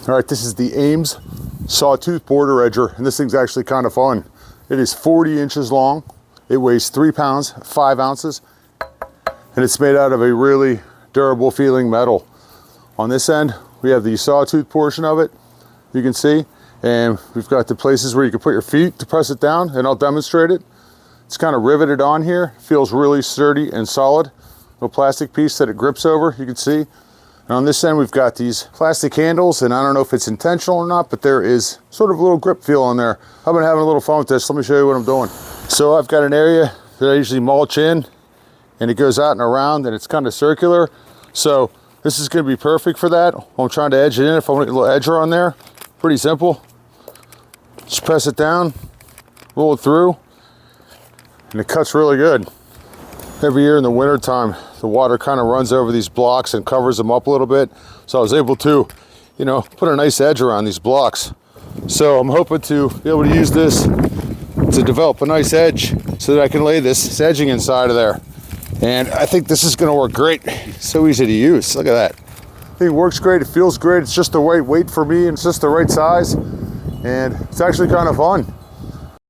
All right, this is the Ames sawtooth border edger, and this thing's actually kind of fun. It is 40 inches long. It weighs 3 pounds, 5 ounces, and it's made out of a really durable feeling metal. On this end, we have the sawtooth portion of it, you can see, and we've got the places where you can put your feet to press it down, and I'll demonstrate it. It's kind of riveted on here, feels really sturdy and solid. Little plastic piece that it grips over, you can see. And on this end, we've got these plastic handles, and I don't know if it's intentional or not, but there is sort of a little grip feel on there. I've been having a little fun with this. Let me show you what I'm doing. So I've got an area that I usually mulch in, and it goes out and around, and it's kind of circular. So this is going to be perfect for that. I'm trying to edge it in. If I want a little edger on there, pretty simple. Just press it down, roll it through, and it cuts really good. Every year in the winter time, the water kind of runs over these blocks and covers them up a little bit. So I was able to, put a nice edge around these blocks. So I'm hoping to be able to use this to develop a nice edge so that I can lay this edging inside of there. And I think this is going to work great. It's so easy to use. Look at that. I think it works great. It feels great. It's just the right weight for me, and it's just the right size. And it's actually kind of fun.